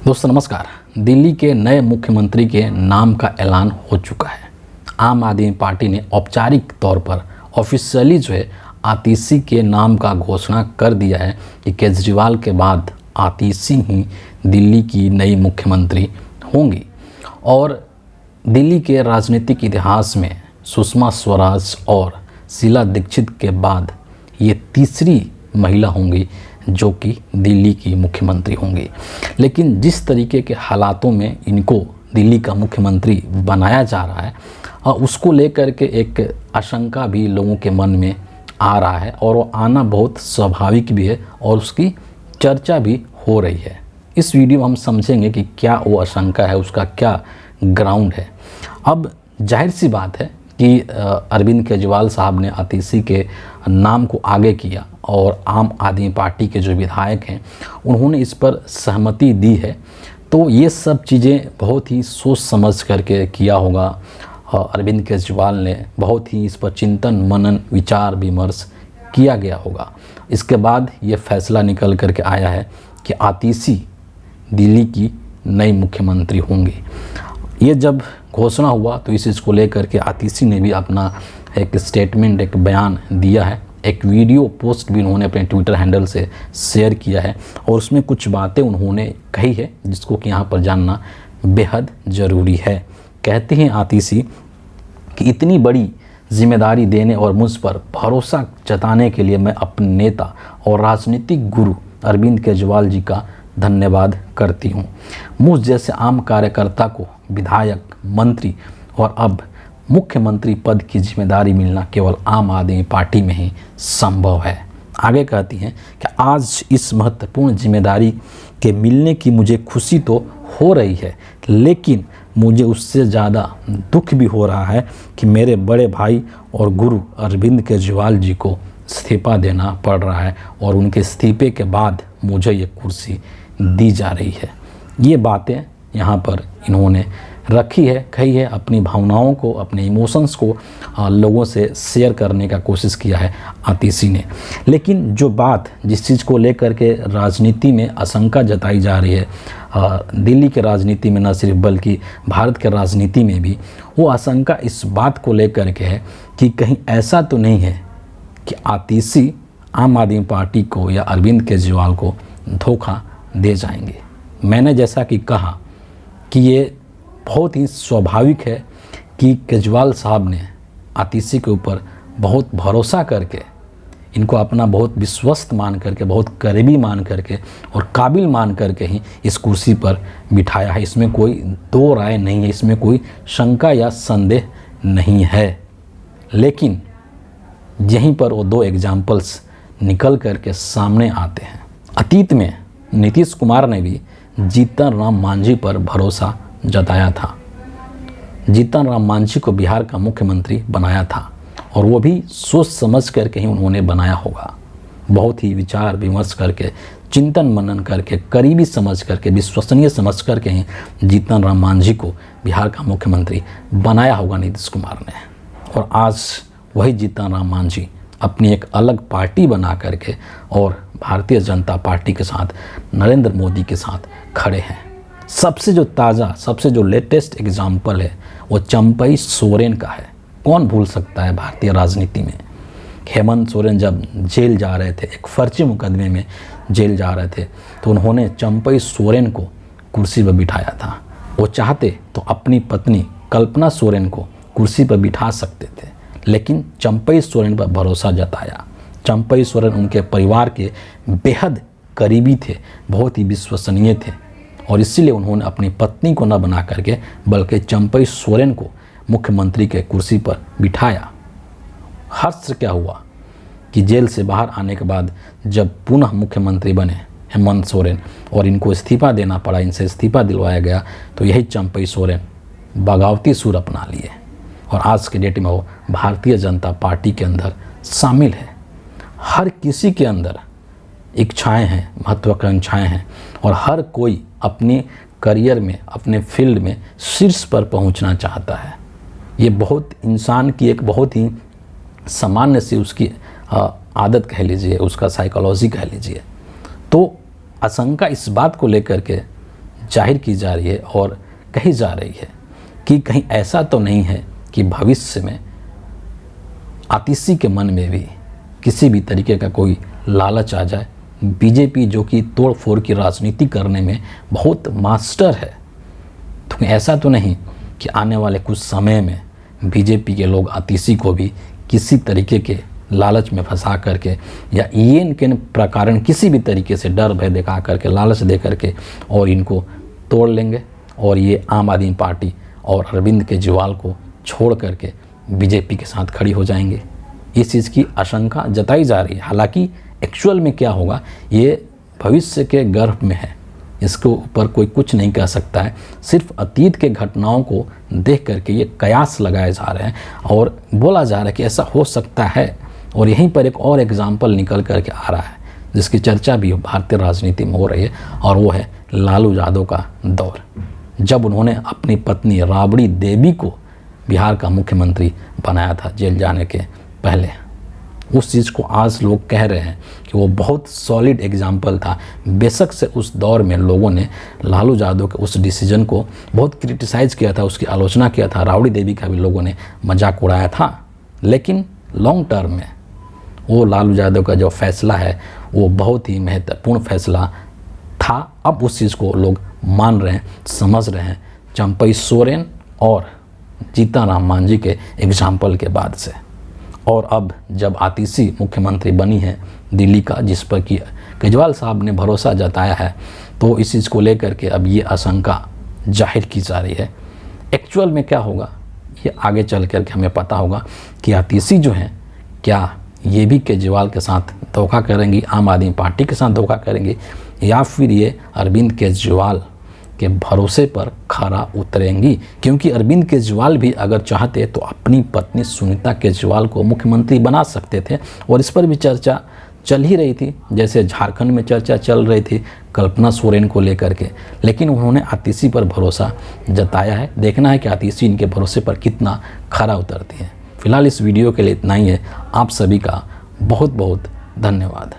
दोस्तों नमस्कार। दिल्ली के नए मुख्यमंत्री के नाम का ऐलान हो चुका है। आम आदमी पार्टी ने औपचारिक तौर पर ऑफिशियली आतिशी के नाम का घोषणा कर दिया है कि केजरीवाल के बाद आतिशी ही दिल्ली की नई मुख्यमंत्री होंगी। और दिल्ली के राजनीतिक इतिहास में सुषमा स्वराज और शीला दीक्षित के बाद ये तीसरी महिला होंगी जो कि दिल्ली की मुख्यमंत्री होंगी। लेकिन जिस तरीके के हालातों में इनको दिल्ली का मुख्यमंत्री बनाया जा रहा है उसको लेकर के एक आशंका भी लोगों के मन में आ रहा है और वो आना बहुत स्वाभाविक भी है और उसकी चर्चा भी हो रही है। इस वीडियो में हम समझेंगे कि क्या वो आशंका है, उसका क्या ग्राउंड है। अब जाहिर सी बात है कि अरविंद केजरीवाल साहब ने आतिशी के नाम को आगे किया और आम आदमी पार्टी के जो विधायक हैं उन्होंने इस पर सहमति दी है। तो ये सब चीज़ें बहुत ही सोच समझ करके किया होगा। अरविंद केजरीवाल ने बहुत ही इस पर चिंतन मनन विचार विमर्श किया गया होगा। इसके बाद ये फैसला निकल करके आया है कि आतिशी दिल्ली की नई मुख्यमंत्री होंगी। ये जब घोषणा हुआ तो इस चीज़ को लेकर के आतिशी ने भी अपना एक स्टेटमेंट, एक बयान दिया है। एक वीडियो पोस्ट भी उन्होंने अपने ट्विटर हैंडल से शेयर किया है और उसमें कुछ बातें उन्होंने कही है जिसको कि यहाँ पर जानना बेहद ज़रूरी है। कहते हैं आतिशी कि इतनी बड़ी जिम्मेदारी देने और मुझ पर भरोसा जताने के लिए मैं अपने नेता और राजनीतिक गुरु अरविंद केजरीवाल जी का धन्यवाद करती हूँ। मुझ जैसे आम कार्यकर्ता को विधायक, मंत्री और अब मुख्यमंत्री पद की जिम्मेदारी मिलना केवल आम आदमी पार्टी में ही संभव है। आगे कहती हैं कि आज इस महत्वपूर्ण जिम्मेदारी के मिलने की मुझे खुशी तो हो रही है, लेकिन मुझे उससे ज़्यादा दुख भी हो रहा है कि मेरे बड़े भाई और गुरु अरविंद केजरीवाल जी को इस्तीफा देना पड़ रहा है और उनके इस्तीफे के बाद मुझे ये कुर्सी दी जा रही है। ये बातें यहाँ पर इन्होंने रखी है, कही है, अपनी भावनाओं को, अपने इमोशंस को लोगों से शेयर करने का कोशिश किया है आतिशी ने। लेकिन जो बात जिस चीज़ को लेकर के राजनीति में आशंका जताई जा रही है, दिल्ली के राजनीति में न सिर्फ बल्कि भारत के राजनीति में भी, वो आशंका इस बात को लेकर के है कि कहीं ऐसा तो नहीं है कि आतिशी आम आदमी पार्टी को या अरविंद केजरीवाल को धोखा दे जाएंगे। मैंने जैसा कि कहा कि ये बहुत ही स्वाभाविक है कि केजरीवाल साहब ने आतिशी के ऊपर बहुत भरोसा करके, इनको अपना बहुत विश्वस्त मान करके, बहुत करीबी मान करके और काबिल मान करके ही इस कुर्सी पर बिठाया है। इसमें कोई दो राय नहीं है, इसमें कोई शंका या संदेह नहीं है। लेकिन यहीं पर वो दो एग्जाम्पल्स निकल करके सामने आते हैं। अतीत में नीतीश कुमार ने भी जीतन राम मांझी पर भरोसा जताया था। जीतन राम मांझी को बिहार का मुख्यमंत्री बनाया था और वो भी सोच समझ करके ही उन्होंने बनाया होगा। बहुत ही विचार विमर्श करके, चिंतन मनन करके, करीबी समझ करके, विश्वसनीय समझ करके ही जीतन राम मांझी को बिहार का मुख्यमंत्री बनाया होगा नीतीश कुमार ने। और आज वही जीतन राम मांझी अपनी एक अलग पार्टी बना करके और भारतीय जनता पार्टी के साथ, नरेंद्र मोदी के साथ खड़े हैं। सबसे जो ताज़ा, सबसे जो लेटेस्ट एग्जाम्पल है वो चंपई सोरेन का है। कौन भूल सकता है भारतीय राजनीति में। हेमंत सोरेन जब जेल जा रहे थे, एक फर्जी मुकदमे में जेल जा रहे थे, तो उन्होंने चंपई सोरेन को कुर्सी पर बिठाया था। वो चाहते तो अपनी पत्नी कल्पना सोरेन को कुर्सी पर बिठा सकते थे, लेकिन चंपई सोरेन पर भरोसा जताया। चंपई सोरेन उनके परिवार के बेहद करीबी थे, बहुत ही विश्वसनीय थे और इसीलिए उन्होंने अपनी पत्नी को न बना करके बल्कि चंपई सोरेन को मुख्यमंत्री के कुर्सी पर बिठाया। हर्ष क्या हुआ कि जेल से बाहर आने के बाद जब पुनः मुख्यमंत्री बने हेमंत सोरेन और इनको इस्तीफा देना पड़ा, इनसे इस्तीफा दिलवाया गया, तो यही चंपई सोरेन बगावती सुर अपना लिए और आज के डेट में वो भारतीय जनता पार्टी के अंदर शामिल है। हर किसी के अंदर इच्छाएं हैं, महत्वाकांक्षाएं हैं और हर कोई अपने करियर में, अपने फील्ड में शीर्ष पर पहुंचना चाहता है। ये बहुत इंसान की एक बहुत ही सामान्य सी उसकी आदत कह लीजिए, उसका साइकोलॉजी कह लीजिए। तो आशंका इस बात को लेकर के जाहिर की जा रही है और कही जा रही है कि कहीं ऐसा तो नहीं है कि भविष्य में आतिशी के मन में भी किसी भी तरीके का कोई लालच आ जाए। बीजेपी जो कि तोड़ फोड़ की राजनीति करने में बहुत मास्टर है, तो ऐसा तो नहीं कि आने वाले कुछ समय में बीजेपी के लोग आतिशी को भी किसी तरीके के लालच में फंसा करके या इनके प्रकार किसी भी तरीके से डर भय दिखा करके लालच दे करके और इनको तोड़ लेंगे और ये आम आदमी पार्टी और अरविंद केजरीवाल को छोड़ करके बीजेपी के साथ खड़ी हो जाएंगे। इस चीज़ की आशंका जताई जा रही है। हालांकि एक्चुअल में क्या होगा ये भविष्य के गर्भ में है, इसके ऊपर कोई कुछ नहीं कह सकता है। सिर्फ अतीत के घटनाओं को देख करके ये कयास लगाए जा रहे हैं और बोला जा रहा है कि ऐसा हो सकता है। और यहीं पर एक और एग्जाम्पल निकल करके आ रहा है जिसकी चर्चा भी भारतीय राजनीति में हो रही है, और वो है लालू यादव का दौर, जब उन्होंने अपनी पत्नी राबड़ी देवी को बिहार का मुख्यमंत्री बनाया था जेल जाने के पहले। उस चीज़ को आज लोग कह रहे हैं कि वो बहुत सॉलिड एग्जाम्पल था। बेशक से उस दौर में लोगों ने लालू यादव के उस डिसीजन को बहुत क्रिटिसाइज़ किया था, उसकी आलोचना किया था, राबड़ी देवी का भी लोगों ने मजाक उड़ाया था, लेकिन लॉन्ग टर्म में वो लालू यादव का जो फैसला है वो बहुत ही महत्वपूर्ण फैसला था। अब उस चीज़ को लोग मान रहे हैं, समझ रहे हैं चंपई सोरेन और जीतनराम मांझी के एग्जाम्पल के बाद से। और अब जब आतिशी मुख्यमंत्री बनी है दिल्ली का, जिस पर कि केजरीवाल साहब ने भरोसा जताया है, तो इस चीज़ को लेकर के अब ये आशंका जाहिर की जा रही है। एक्चुअल में क्या होगा ये आगे चल कर के हमें पता होगा कि आतिशी जो हैं क्या ये भी केजरीवाल के साथ धोखा करेंगी, आम आदमी पार्टी के साथ धोखा करेंगी, या फिर ये अरविंद केजरीवाल के भरोसे पर खरा उतरेंगी। क्योंकि अरविंद केजरीवाल भी अगर चाहते तो अपनी पत्नी सुनीता केजरीवाल को मुख्यमंत्री बना सकते थे, और इस पर भी चर्चा चल ही रही थी। जैसे झारखंड में चर्चा चल रही थी कल्पना सोरेन को लेकर के, लेकिन उन्होंने आतिशी पर भरोसा जताया है। देखना है कि आतिशी इनके भरोसे पर कितना खरा उतरती है। फिलहाल इस वीडियो के लिए इतना ही है। आप सभी का बहुत बहुत धन्यवाद।